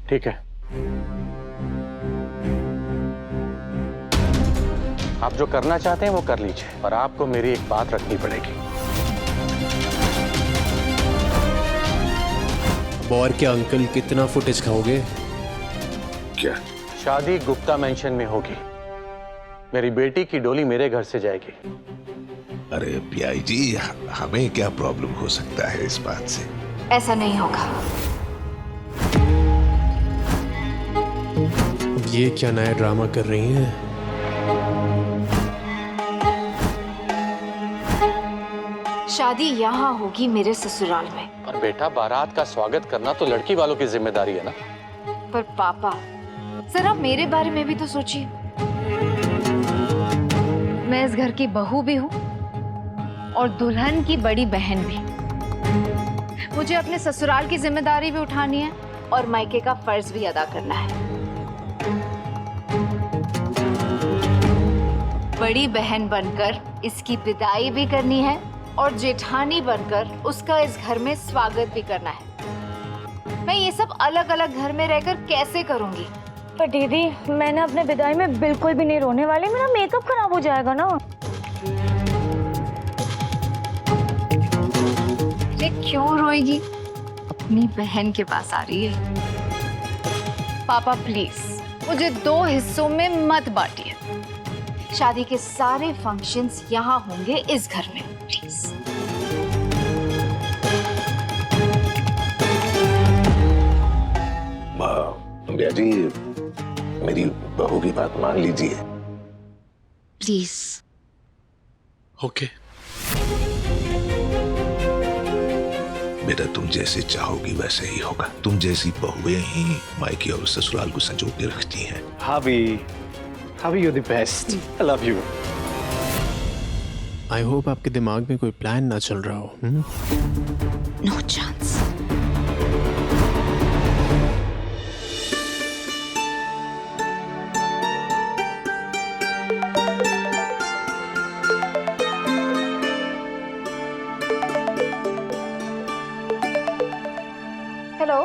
ठीक है, आप जो करना चाहते हैं वो कर लीजिए, पर आपको मेरी एक बात रखनी पड़ेगी। और क्या अंकल, कितना फुटेज खाओगे? क्या? शादी गुप्ता मेंशन में होगी। मेरी बेटी की डोली मेरे घर से जाएगी। अरे पियाई जी, हमें क्या प्रॉब्लम हो सकता है इस बात से? ऐसा नहीं होगा। ये क्या नया ड्रामा कर रही हैं? शादी यहाँ होगी मेरे ससुराल में। और बेटा, बारात का स्वागत करना तो लड़की वालों की जिम्मेदारी है ना। पर पापा, जरा मेरे बारे में भी तो सोचिए। मैं इस घर की बहू भी हूँ और दुल्हन की बड़ी बहन भी। मुझे अपने ससुराल की जिम्मेदारी भी उठानी है और मायके का फर्ज भी अदा करना है। बड़ी बहन बनकर इसकी विदाई भी करनी है और जेठानी बनकर उसका इस घर में स्वागत भी करना है। मैं ये सब अलग अलग घर में रहकर कैसे करूंगी? पर दीदी, मैं ना अपने विदाई में बिल्कुल भी नहीं रोने वाली। मेरा मेकअप खराब हो जाएगा ना। ये क्यों रोएगी? अपनी बहन के पास आ रही है। पापा प्लीज, मुझे 2 हिस्सों में मत बांटिए। शादी के सारे फंक्शंस यहाँ होंगे इस घर में, प्लीज। भैया जी, मेरी बहू की बात मान लीजिए। प्लीज। ओके। बेटा, तुम जैसे चाहोगी वैसे ही होगा। तुम जैसी बहुएं ही मायके और ससुराल को संजो के रखती हैं। Harvey, you're the best. I love you. I hope आपके दिमाग में कोई प्लान ना चल रहा हो। No chance. Hello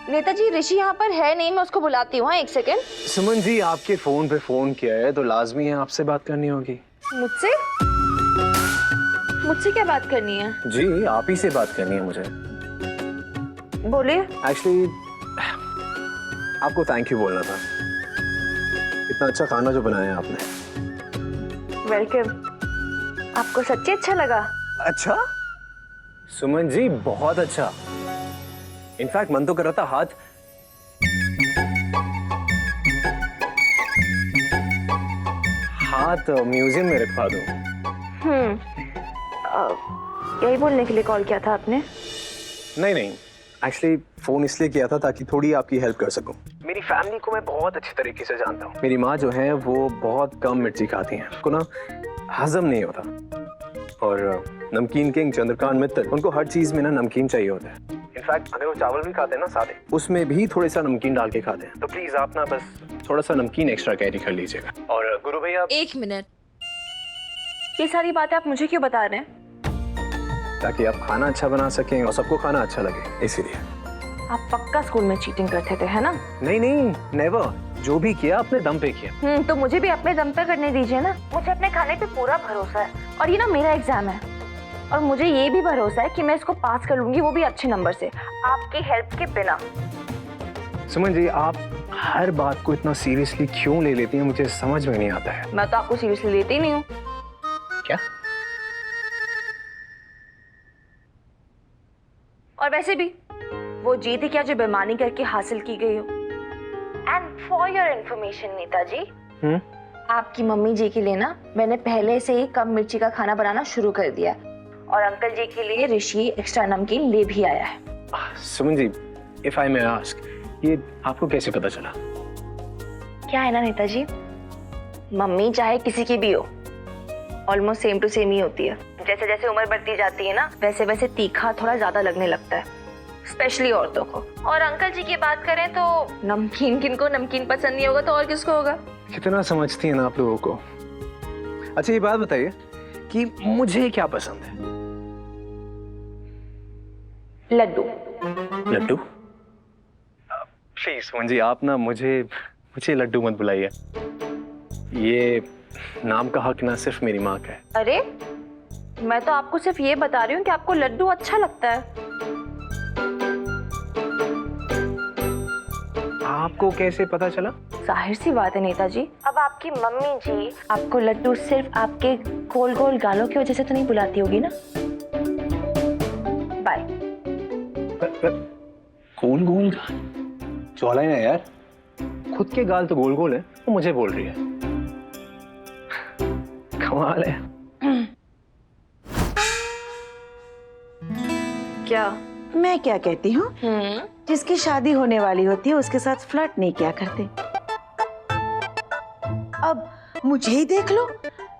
Netaji, Rishi यहाँ पर है नहीं, मैं उसको बुलाती हूँ। 1 सेकेंड। सुमन जी, आपके फोन पे फोन किया है तो लाजमी है आपसे बात करनी होगी। मुझसे? मुझसे क्या बात करनी है? जी, आप ही से बात करनी है मुझे। बोलिए। एक्चुअली आपको थैंक यू बोलना था। इतना अच्छा खाना जो बनाया आपने। वेलकम। आपको सच्ची अच्छा लगा? अच्छा सुमन जी, बहुत अच्छा। इनफैक्ट मन तो कर रहा था हाथ म्यूजियम में रखवा दूं। यही बोलने के लिए कॉल किया था आपने? नहीं, एक्चुअली फोन इसलिए किया था ताकि थोड़ी आपकी हेल्प कर सकूं। मेरी फैमिली को मैं बहुत अच्छी तरीके से जानता हूँ। मेरी माँ जो है वो बहुत कम मिर्ची खाती हैं, उनको ना हजम नहीं होता। और नमकीन किंग चंद्रकांत मित्तल, उनको हर चीज में ना नमकीन चाहिए होता है। इनफैक्ट अगर वो चावल भी खाते हैं ना सादे, उसमें भी थोड़ा सा नमकीन डाल के खाते हैं। तो प्लीज आप ना बस थोड़ा सा नमकीन एक्स्ट्रा कैरी कर लीजिएगा। और गुरु भैया, 1 मिनट। ये सारी बातें आप मुझे क्यों बता रहे हैं? ताकि आप खाना अच्छा बना सकें और सबको खाना अच्छा लगे, इसीलिए। आप पक्का स्कूल में चीटिंग करते थे, है ना? नहीं, नेवर। जो भी किया अपने दम पे किया। तो मुझे भी अपने दम पे करने दीजिए ना। मुझे अपने खाने पे पूरा भरोसा है और ये ना मेरा एग्जाम है और मुझे ये भी भरोसा है कि मैं इसको पास कर लूंगी, वो भी अच्छे नंबर से, आपकी हेल्प के बिना। सुमन जी, आप हर बात को इतना सीरियसली क्यों ले लेती हैं, मुझे समझ में नहीं आता है। मैं तो आपको सीरियसली लेती नहीं हूँ। क्या? और वैसे भी वो जीत ही क्या जो बेईमानी करके हासिल की गई हो। And for your information Netaji, आपकी मम्मी जी के लिए ना मैंने पहले से ही कम मिर्ची का खाना बनाना शुरू कर दिया और अंकल जी के लिए ऋषि एक्स्ट्रा नमकीन ले भी आया है। Suman ji, if I may ask, ये आपको कैसे पता चला? क्या है ना नेताजी, मम्मी चाहे किसी की भी हो, ऑलमोस्ट सेम टू सेम ही होती है। जैसे जैसे उम्र बढ़ती जाती है ना, वैसे वैसे तीखा थोड़ा ज्यादा लगने लगता है, स्पेशली औरतों को। और अंकल जी की बात करें तो नमकीन, किनको नमकीन पसंद नहीं होगा तो और किसको होगा? कितना समझती हैं ना आप लोगों को। अच्छा, ये बात बताइए कि मुझे क्या पसंद है? लड्डू। लड्डू? प्लीज सुमन जी, आप ना मुझे लड्डू मत बुलाइए। ये नाम का हक ना सिर्फ मेरी माँ का है। अरे मैं तो आपको सिर्फ ये बता रही हूँ कि आपको लड्डू अच्छा लगता है। आपको कैसे पता चला? जाहिर सी बात है नेताजी, अब आपकी मम्मी जी आपको लड्डू सिर्फ आपके गोल गोल गालों की वजह से तो नहीं बुलाती होगी ना। बाय। गोल गोल गाल चौला है ना यार, खुद के गाल तो गोल गोल है, वो मुझे बोल रही है। कमाल है। क्या? मैं क्या कहती हूँ, जिसकी शादी होने वाली होती है उसके साथ फ्लर्ट नहीं किया करते। अब मुझे ही देख लो,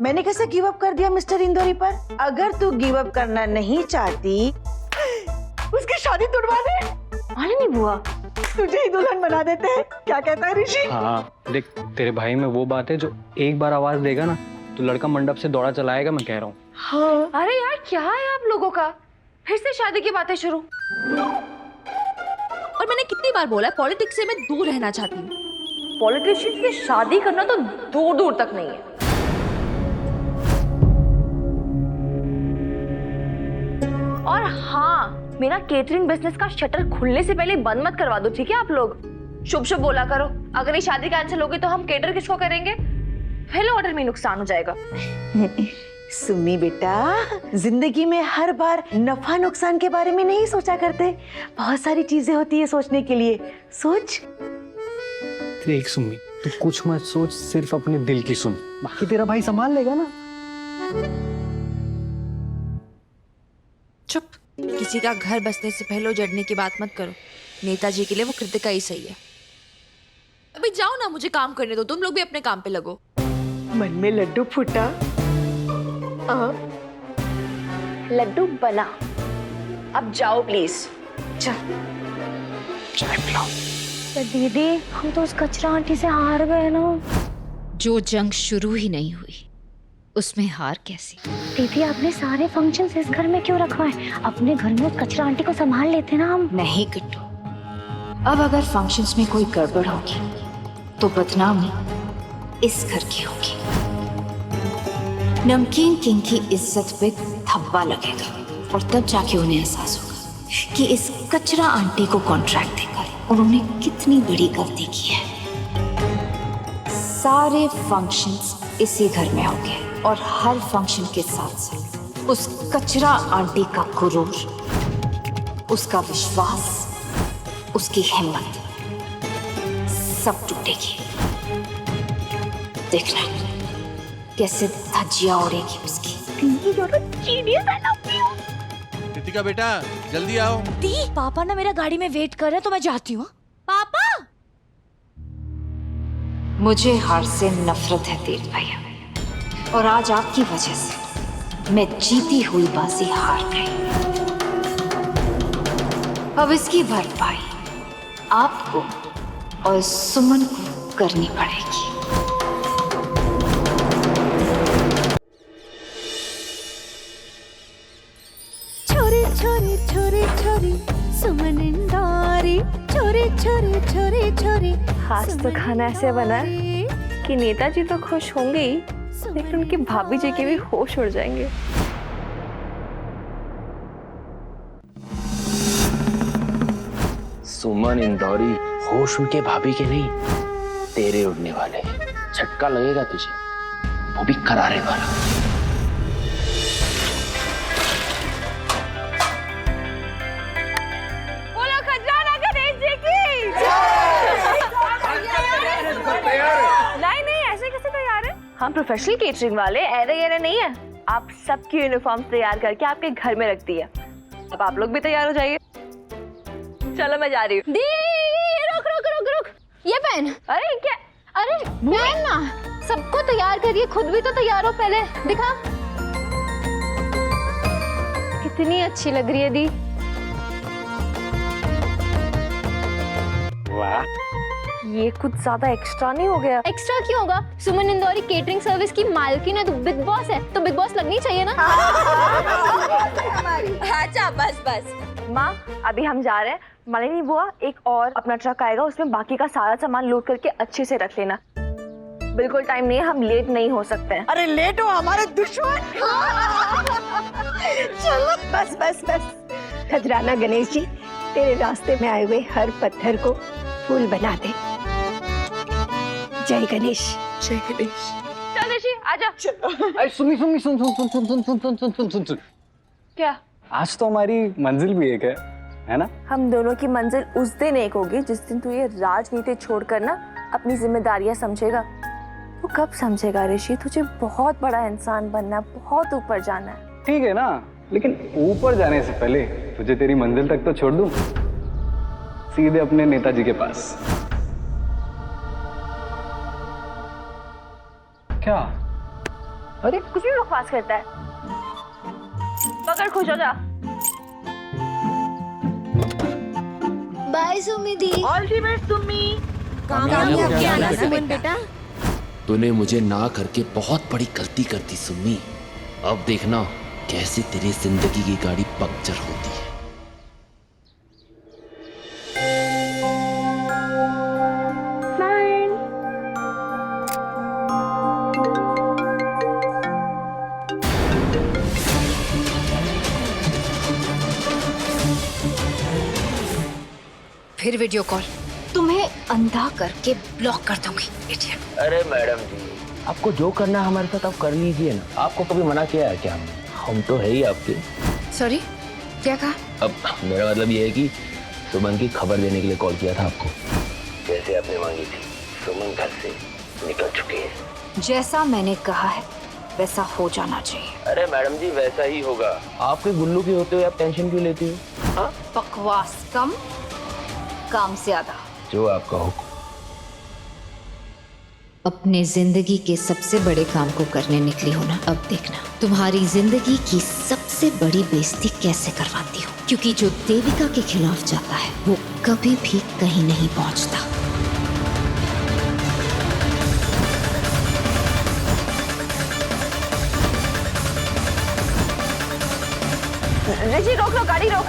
मैंने कैसे गिव अप कर दिया मिस्टर इंदौरी पर। अगर तू गिव अप करना नहीं चाहती, उसकी शादी तुड़वा दे। माने नहीं बुआ, तुझे ही दुल्हन बना देते हैं। क्या कहता है ऋषि? हाँ देख, तेरे भाई में वो बात है जो एक बार आवाज देगा ना तो लड़का मंडप से दौड़ा चला आएगा, मैं कह रहा हूँ। हाँ। अरे यार क्या है आप लोगों का, फिर से शादी की बातें शुरू। और मैंने कितनी बार बोला है पॉलिटिक्स से मैं दूर रहना चाहती हूँ। पॉलिटिशियन की शादी करना तो दूर दूर तक नहीं है। और हाँ, मेरा केटरिंग बिजनेस का शटर खुलने से पहले बंद मत करवा दो, ठीक है? आप लोग शुभ शुभ बोला करो। अगर ये शादी कैंसिल होगी तो हम केटर किसको करेंगे? पहले ऑर्डर में नुकसान हो जाएगा। सुमी बेटा, जिंदगी में हर बार नफा नुकसान के बारे में नहीं सोचा करते। बहुत सारी चीजें होती है सोचने के लिए। सोच। देख सुम्मी, तू कुछ मत सोच, सिर्फ अपने दिल की सुन, बाकी तेरा भाई संभाल लेगा ना। चुप। किसी का घर बसने से पहले उजड़ने की बात मत करो। नेताजी के लिए वो कृतिका ही सही है। अभी जाओ ना, मुझे काम करने दो, तुम लोग भी अपने काम पे लगो। मन में लड्डू फूटा। लड्डू बना, अब जाओ प्लीज। चल। चाय पिलाओ। दीदी, हम तो उस कचरा आंटी से हार गए ना। जो जंग शुरू ही नहीं हुई उसमें हार कैसी? दीदी, आपने सारे फंक्शंस इस घर में क्यों रखवाए? अपने घर में उस कचरा आंटी को संभाल लेते ना हम। नहीं किट्टू, अब अगर फंक्शंस में कोई गड़बड़ होगी तो बदनामी इस घर की होगी। नमकीन किंग की इज्जत पे धब्बा लगेगा और तब जाके उन्हें एहसास होगा कि इस कचरा आंटी को कॉन्ट्रैक्ट देकर उन्होंने कितनी बड़ी गलती की है। सारे फंक्शंस इसी घर में होंगे और हर फंक्शन के साथ साथ उस कचरा आंटी का गुरूर, उसका विश्वास, उसकी हिम्मत सब टूटेगी। देखना कैसे धज्जियां उड़ेगी उसकी। कृतिका बेटा, जल्दी आओ। दी, पापा ना मेरा गाड़ी में वेट कर रहे हैं तो मैं जाती हूँ। पापा! मुझे हार से नफरत है तेज भैया, और आज आपकी वजह से मैं जीती हुई बाजी हार गई। अब इसकी भरपाई आपको और सुमन को करनी पड़ेगी। छोरी छोरी छोरी छोरी सुमन इंदौरी, छोरी छोरी छोरी छोरी। आज तो खाना ऐसे बना है कि नेताजी तो खुश होंगे ही, लेकिन उनकी भाभी जी के भी होश उड़ जाएंगे। सुमन इंदौरी, होश उनके भाभी के नहीं, तेरे उड़ने वाले। झटका लगेगा तुझे, वो भी करारे वाला। बोलो खजाना गणेश जी की। नहीं, ऐसे कैसे तैयार है? हम प्रोफेशनल केटरिंग वाले, ऐरे नहीं है। आप सबकी यूनिफॉर्म तैयार करके आपके घर में रख दी है। अब आप लोग भी तैयार हो जाइए। चलो मैं जा रही हूँ। दी, रुक, ये पहन। अरे क्या? अरे पहन ना, सबको तैयार करिए, खुद भी तो तैयार हो। पहले दिखा, कितनी अच्छी लग रही है दी। वाह, ये कुछ ज्यादा एक्स्ट्रा नहीं हो गया? एक्स्ट्रा क्यों होगा? सुमन इंदौरी केटरिंग सर्विस की मालकिन है तो बिग बॉस है, तो बिग बॉस लगनी चाहिए ना। हाँ चाचा बस बस। माँ अभी हम जा रहे हैं। मालिनी बुआ एक और अपना ट्रक आएगा, उसमें बाकी का सारा सामान लोड करके अच्छे से रख लेना। बिल्कुल टाइम नहीं है, हम लेट नहीं हो सकते हैं। अरे लेट हो हमारे दुश्मन। चलो बस बस बस। खजराना गणेश जी, तेरे रास्ते में आए हुए हर पत्थर को फूल बना दे। जय गणेश। जय गणेश। चल ऋषि आजा। अरे सुन सुन सुन सुन सुन सुन सुन सुन सुन सुन सुन सुन सुन। क्या? आज तो हमारी मंजिल भी एक है ना? हम दोनों की मंजिल उस दिन एक होगी जिस दिन तू ये राजनीति छोड़कर ना अपनी जिम्मेदारियां समझेगा। तू कब समझेगा ऋषि? तुझे बहुत बड़ा इंसान बनना है, बहुत ऊपर जाना है। ठीक है ना, लेकिन ऊपर जाने से पहले तुझे तेरी मंजिल तक तो छोड़ दूं, सीधे अपने नेताजी के पास। क्या? अरे कुछ भी बकवास करता है। पकड़, खुश हो जा। बाय सुमी दी। All the best Sumi. कामयाब हो जाना सुमन बेटा। तूने मुझे ना करके बहुत बड़ी गलती कर दी सुम्मी। अब देखना कैसे तेरी जिंदगी की गाड़ी पंक्चर होती है। फिर वीडियो कॉल। तुम्हें अंधा करके ब्लॉक कर दूंगी इडियट। अरे मैडम जी, आपको जो करना है हमारे साथ आप कर लीजिए ना। आपको कभी मना किया है क्या हमने? हम तो है ही आपके। सॉरी, क्या कहा? अब मेरा मतलब ये है कि सुमन की खबर देने के लिए कॉल किया था आपको। जैसे आपने मांगी थी, सुमन घर से निकल चुकी है। जैसा मैंने कहा है वैसा हो जाना चाहिए। अरे मैडम जी वैसा ही होगा। आपके गुल्लू के होते हुए आप टेंशन क्यों लेती हो? हाँ? बकवास कम, काम ज्यादा। जो आपका हुक्म। अपने जिंदगी के सबसे बड़े काम को करने निकली हो ना, अब देखना तुम्हारी जिंदगी की सबसे बड़ी बेइज्जती कैसे करवाती हूँ। क्योंकि जो देविका के खिलाफ जाता है वो कभी भी कहीं नहीं पहुँचता। ऋषि रोक लो, गाड़ी रोक।